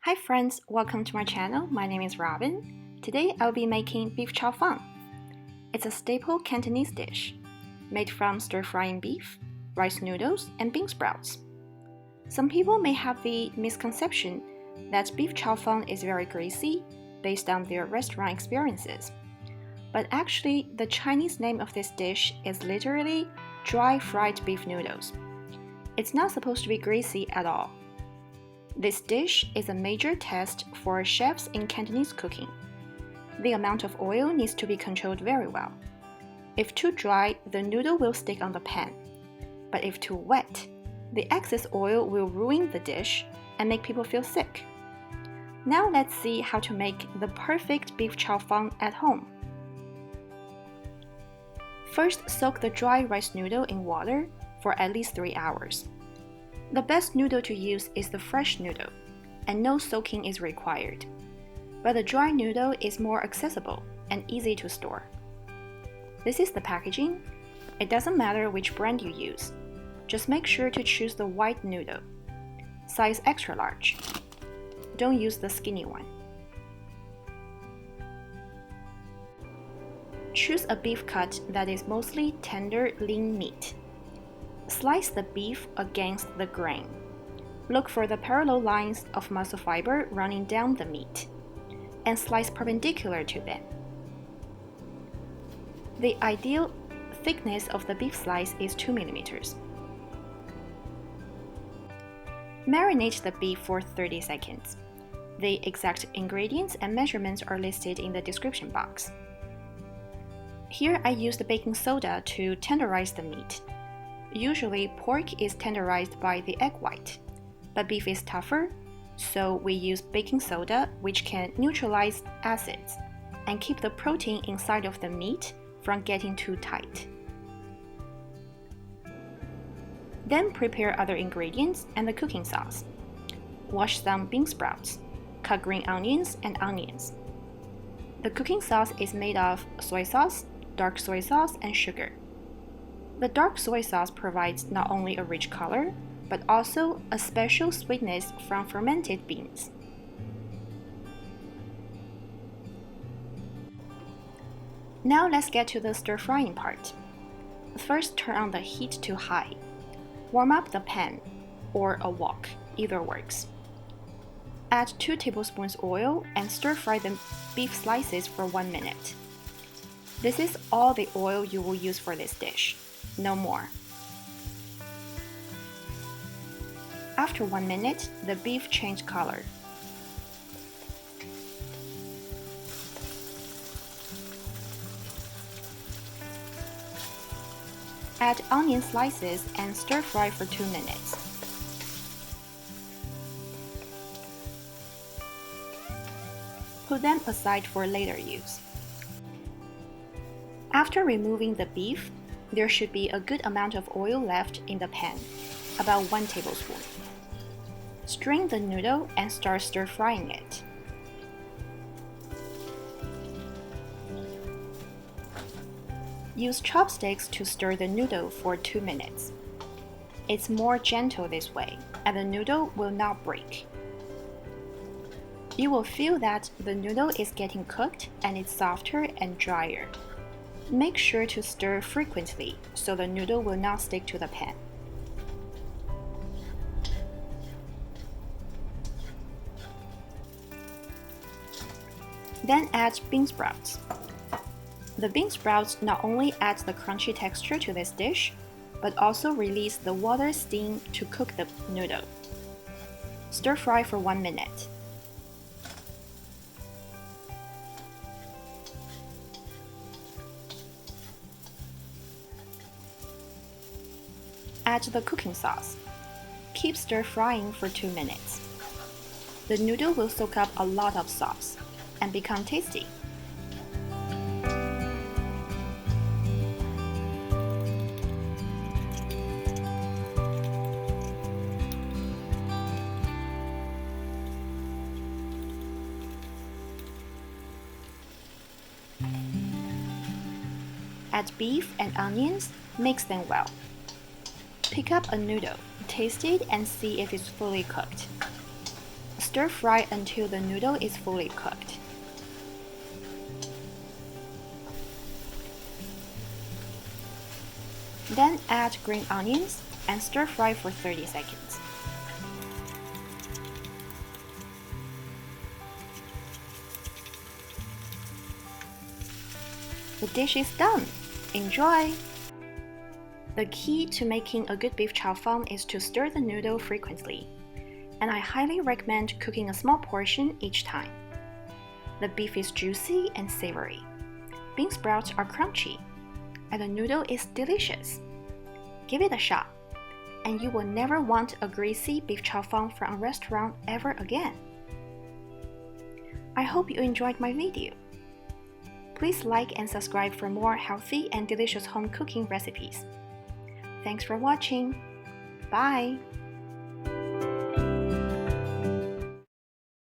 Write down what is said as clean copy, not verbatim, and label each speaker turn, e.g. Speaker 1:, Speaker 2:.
Speaker 1: Hi friends, welcome to my channel. My name is Robin. Today I'll be making beef chow fun. It's a staple Cantonese dish, made from stir-frying beef, rice noodles, and bean sprouts. Some people may have the misconception that beef chow fun is very greasy based on their restaurant experiences. But actually, the Chinese name of this dish is literally dry fried beef noodles. It's not supposed to be greasy at all. This dish is a major test for chefs in Cantonese cooking. The amount of oil needs to be controlled very well. If too dry, the noodle will stick on the pan. But if too wet, the excess oil will ruin the dish and make people feel sick. Now let's see how to make the perfect beef chow fun at home. First, soak the dry rice noodle in water for at least 3 hours. The best noodle to use is the fresh noodle, and no soaking is required. But the dry noodle is more accessible and easy to store. This is the packaging. It doesn't matter which brand you use. Just make sure to choose the white noodle. Size extra large. Don't use the skinny one. Choose a beef cut that is mostly tender, lean meat. Slice the beef against the grain. Look for the parallel lines of muscle fiber running down the meat, and slice perpendicular to them. The ideal thickness of the beef slice is 2 mm. Marinate the beef for 30 seconds. The exact ingredients and measurements are listed in the description box. Here I used baking soda to tenderize the meat. Usually, pork is tenderized by the egg white, but beef is tougher, so we use baking soda, which can neutralize acids and keep the protein inside of the meat from getting too tight. Then prepare other ingredients and the cooking sauce. Wash some bean sprouts, cut green onions and onions. The cooking sauce is made of soy sauce, dark soy sauce, and sugar. The dark soy sauce provides not only a rich color, but also a special sweetness from fermented beans. Now let's get to the stir-frying part. First, turn on the heat to high. Warm up the pan, or a wok, either works. Add 2 tablespoons oil and stir-fry the beef slices for 1 minute. This is all the oil you will use for this dish. No more. After 1 minute, the beef changed color. Add onion slices and stir fry for 2 minutes. Put them aside for later use. After removing the beef, there should be a good amount of oil left in the pan, about 1 tablespoon. Strain the noodle and start stir-frying it. Use chopsticks to stir the noodle for 2 minutes. It's more gentle this way, and the noodle will not break. You will feel that the noodle is getting cooked and it's softer and drier. Make sure to stir frequently so the noodle will not stick to the pan. Then add bean sprouts. The bean sprouts not only add the crunchy texture to this dish, but also release the water steam to cook the noodle. Stir fry for 1 minute. Add the cooking sauce. Keep stir-frying for 2 minutes. The noodle will soak up a lot of sauce and become tasty. Add beef and onions, mix them well. Pick up a noodle, taste it and see if it's fully cooked. stir fry until the noodle is fully cooked. Then add green onions and stir fry for 30 seconds. The dish is done! Enjoy! The key to making a good beef chow fun is to stir the noodle frequently, and I highly recommend cooking a small portion each time. The beef is juicy and savory, bean sprouts are crunchy, and the noodle is delicious. Give it a shot, and you will never want a greasy beef chow fun from a restaurant ever again. I hope you enjoyed my video. Please like and subscribe for more healthy and delicious home cooking recipes. Thanks for watching. Bye!